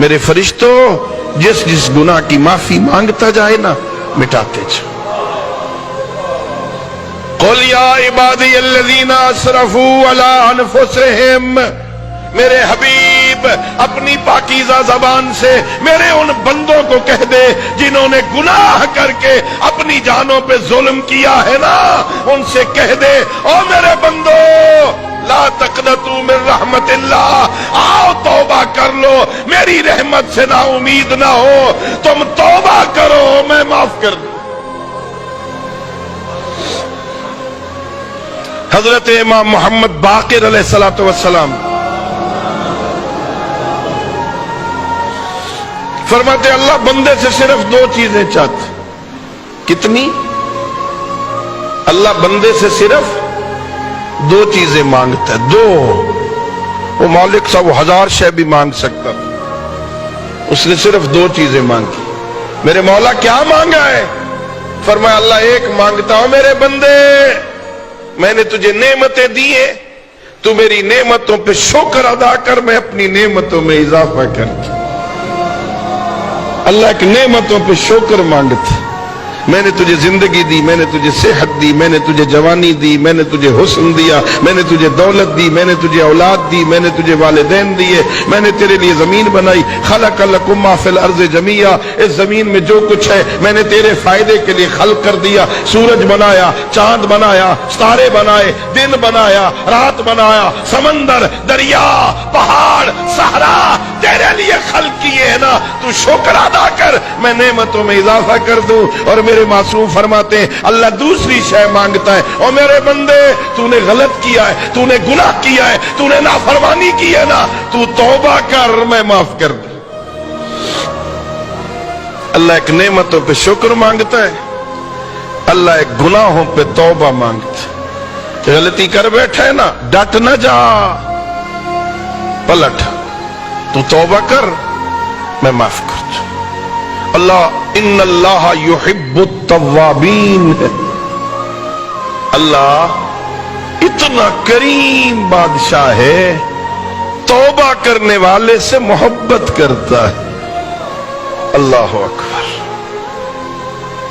میرے فرشتوں جس جس گناہ کی معافی مانگتا جائے نا مٹاتے جاؤ. قل یا عبادی الذین اسرفوا علی انفسہم، میرے حبیب اپنی پاکیزہ زبان سے میرے ان بندوں کو کہہ دے جنہوں نے گناہ کر کے اپنی جانوں پہ ظلم کیا ہے نا، ان سے کہہ دے او میرے بندو لا تقنطوا من رحمت اللہ، آؤ توبہ کر لو، میری رحمت سے نا امید نہ ہو، تم توبہ کرو میں معاف کر دوں. حضرت امام محمد باقر علیہ السلام فرماتے اللہ بندے سے صرف دو چیزیں چاہتے. کتنی؟ اللہ بندے سے صرف دو چیزیں مانگتا ہے. دو. وہ مالک صاحب وہ 1000 شے بھی مانگ سکتا تھا، اس نے صرف دو چیزیں مانگی. میرے مولا کیا مانگا ہے؟ فرمایا اللہ ایک مانگتا ہوں میرے بندے، میں نے تجھے نعمتیں دی ہیں، تو میری نعمتوں پہ شکر ادا کر، میں اپنی نعمتوں میں اضافہ کر. اللہ کی نعمتوں پہ شکر مانگتا. میں نے تجھے زندگی دی، میں نے تجھے صحت دی، میں نے تجھے جوانی دی، میں نے تجھے حسن دیا، میں نے تجھے دولت دی، میں نے تجھے اولاد دی، میں نے تجھے والدین دیے، میں نے تیرے لیے زمین بنائی. خلق لکم ما فی الارض جمیعا، اس زمین میں جو کچھ ہے میں نے تیرے فائدے کے لیے خلق کر دیا. سورج بنایا، چاند بنایا، ستارے بنائے، دن بنایا، رات بنایا، سمندر، دریا، پہاڑ، صحرا تیرے لیے خلق کیے ہیں نا، تو شکر ادا کر، میں نعمتوں میں اضافہ کر دوں. اور میرے معصوم فرماتے ہیں اللہ دوسری شے مانگتا ہے، اور میرے بندے تو نے غلط کیا ہے، تو نے گناہ کیا ہے، تو نے نافرمانی کی ہے نا، تو توبہ کر میں معاف کر دوں. اللہ ایک نعمتوں پہ شکر مانگتا ہے، اللہ ایک گناہوں پہ توبہ مانگتا ہے. غلطی کر بیٹھا ہے نا، ڈٹ نہ جا، پلٹ، تو توبہ کر میں معاف کر دوں. اللہ ان اللہ یحب التوابین، اللہ اتنا کریم بادشاہ ہے، توبہ کرنے والے سے محبت کرتا ہے. اللہ اکبر.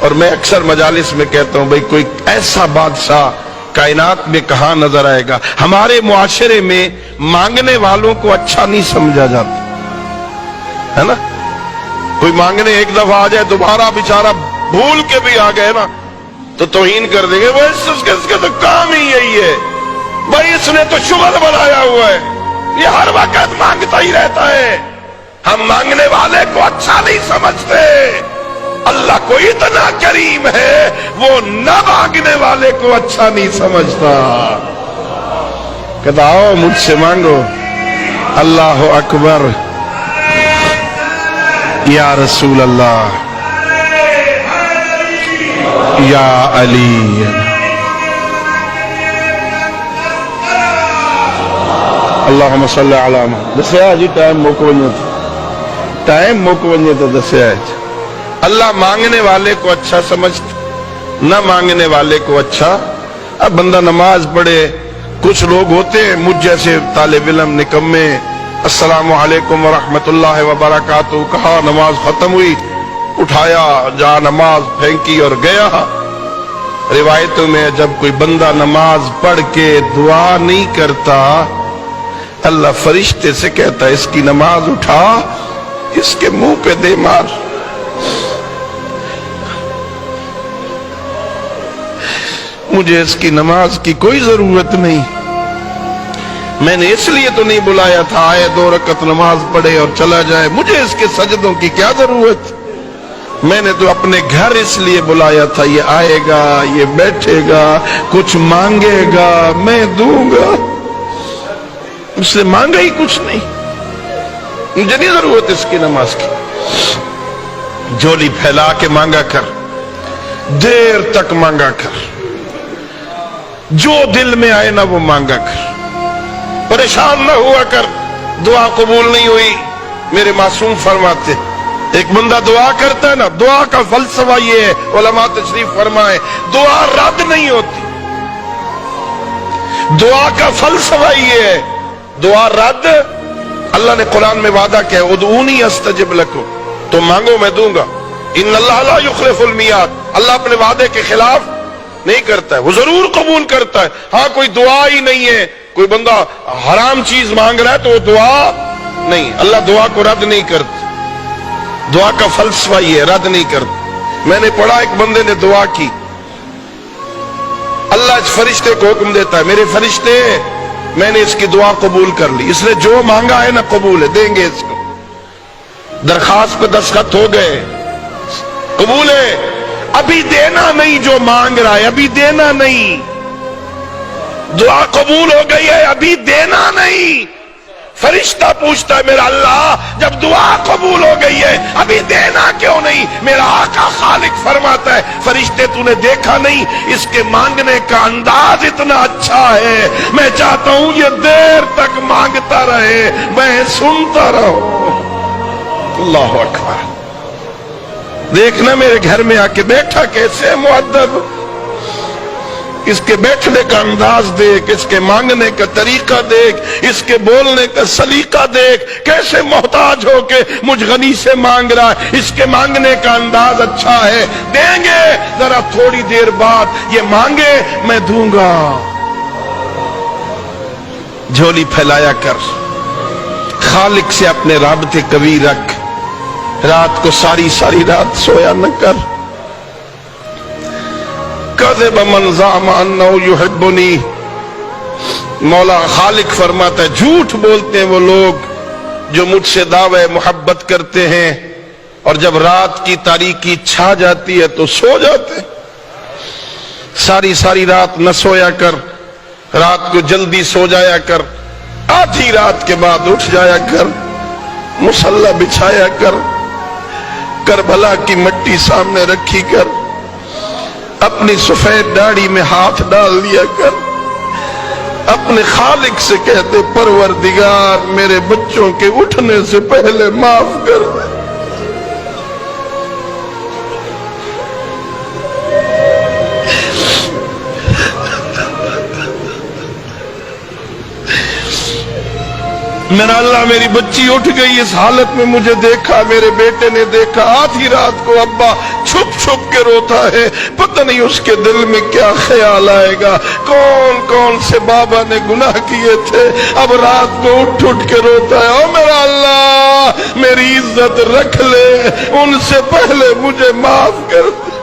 اور میں اکثر مجالس میں کہتا ہوں بھئی کوئی ایسا بادشاہ کائنات میں کہاں نظر آئے گا. ہمارے معاشرے میں مانگنے والوں کو اچھا نہیں سمجھا جاتا ہے نا. کوئی مانگنے ایک دفعہ آ جائے، دوبارہ بیچارہ بھول کے بھی آ گئے نا تو توہین کر دیں گے. اس کے تو کام ہی یہی ہے بھائی، اس نے تو شغل بنایا ہوا ہے، یہ ہر وقت مانگتا ہی رہتا ہے. ہم مانگنے والے کو اچھا نہیں سمجھتے. اللہ کو اتنا کریم ہے وہ نہ مانگنے والے کو اچھا نہیں سمجھتا. کہتا آؤ مجھ سے مانگو. اللہ اکبر. یا رسول اللہ، یا علی. اللہم صلی علی محمد. دسیا جی ٹائم موک ونجے تو دسیا جی. اللہ مانگنے والے کو اچھا سمجھتا، نہ مانگنے والے کو اچھا. اب بندہ نماز پڑھے، کچھ لوگ ہوتے ہیں مجھ جیسے طالب علم نکمے، السلام علیکم ورحمت اللہ وبرکاتہ کہا، نماز ختم ہوئی، اٹھایا جا نماز پھینکی اور گیا. روایتوں میں جب کوئی بندہ نماز پڑھ کے دعا نہیں کرتا، اللہ فرشتے سے کہتا ہے اس کی نماز اٹھا، اس کے منہ پہ دے مار. مجھے اس کی نماز کی کوئی ضرورت نہیں، میں نے اس لیے تو نہیں بلایا تھا آئے 2 رکعت نماز پڑھے اور چلا جائے، مجھے اس کے سجدوں کی کیا ضرورت. میں نے تو اپنے گھر اس لیے بلایا تھا، یہ آئے گا، یہ بیٹھے گا، کچھ مانگے گا، میں دوں گا. اس نے مانگا ہی کچھ نہیں، مجھے نہیں ضرورت اس کی نماز کی. جھولی پھیلا کے مانگا کر، دیر تک مانگا کر، جو دل میں آئے نا وہ مانگا کر. پریشان نہ ہوا کر دعا قبول نہیں ہوئی. میرے معصوم فرماتے ایک بندہ دعا کرتا ہے نا، دعا کا فلسفہ یہ ہے، علماء تشریف فرمائے، دعا رد نہیں ہوتی. دعا کا فلسفہ یہ ہے، دعا رد اللہ نے قرآن میں وعدہ کیا ادعونی استجب لکم، تو مانگو میں دوں گا۔ ان اللہ لا یخلف المیعاد، اللہ اپنے وعدے کے خلاف نہیں کرتا ہے، وہ ضرور قبول کرتا ہے۔ ہاں کوئی دعا ہی نہیں ہے، کوئی بندہ حرام چیز مانگ رہا ہے تو وہ دعا نہیں، اللہ دعا کو رد نہیں کرتا، دعا کا فلسفہ یہ ہے، رد نہیں کرتا۔ میں نے پڑھا ایک بندے نے دعا کی، اللہ اس فرشتے کو حکم دیتا ہے میرے فرشتے میں نے اس کی دعا قبول کر لی، اس نے جو مانگا ہے نا قبول ہے، دیں گے اس کو، درخواست پہ دستخط ہو گئے، قبول ہے، ابھی دینا نہیں جو مانگ رہا ہے، ابھی دینا نہیں، دعا قبول ہو گئی ہے ابھی دینا نہیں۔ فرشتہ پوچھتا ہے میرا اللہ جب دعا قبول ہو گئی ہے ابھی دینا کیوں نہیں؟ میرا آقا خالق فرماتا ہے فرشتے تو نے دیکھا نہیں، اس کے مانگنے کا انداز اتنا اچھا ہے، میں چاہتا ہوں یہ دیر تک مانگتا رہے، میں سنتا رہوں۔ اللہ اکبر، دیکھنا میرے گھر میں آ کے بیٹھا کیسے مؤدب، اس کے بیٹھنے کا انداز دیکھ، اس کے مانگنے کا طریقہ دیکھ، اس کے بولنے کا سلیقہ دیکھ، کیسے محتاج ہو کے مجھ غنی سے مانگ رہا ہے، اس کے مانگنے کا انداز اچھا ہے، دیں گے، ذرا تھوڑی دیر بعد یہ مانگے میں دوں گا۔ جھولی پھیلایا کر، خالق سے اپنے رابطے قوی رکھ، رات کو ساری رات سویا نہ کر۔ کذب من زعم انہ یحبنی، مولا خالق فرماتا ہے جھوٹ بولتے ہیں وہ لوگ جو مجھ سے دعوی محبت کرتے ہیں اور جب رات کی تاریکی چھا جاتی ہے تو سو جاتے ہیں۔ ساری رات نہ سویا کر، رات کو جلدی سو جایا کر، آدھی رات کے بعد اٹھ جایا کر، مصلی بچھایا کر، کربلا کی مٹی سامنے رکھی کر، اپنی سفید داڑھی میں ہاتھ ڈال دیا کر، اپنے خالق سے کہتے پروردگار میرے بچوں کے اٹھنے سے پہلے معاف کر دے۔ میرا اللہ میری بچی اٹھ گئی اس حالت میں مجھے دیکھا، میرے بیٹے نے دیکھا، آدھی رات کو ابا چھپ کے روتا ہے، پتہ نہیں اس کے دل میں کیا خیال آئے گا، کون سے بابا نے گناہ کیے تھے اب رات کو اٹھ کے روتا ہے۔ او میرا اللہ میری عزت رکھ لے، ان سے پہلے مجھے معاف کر دے۔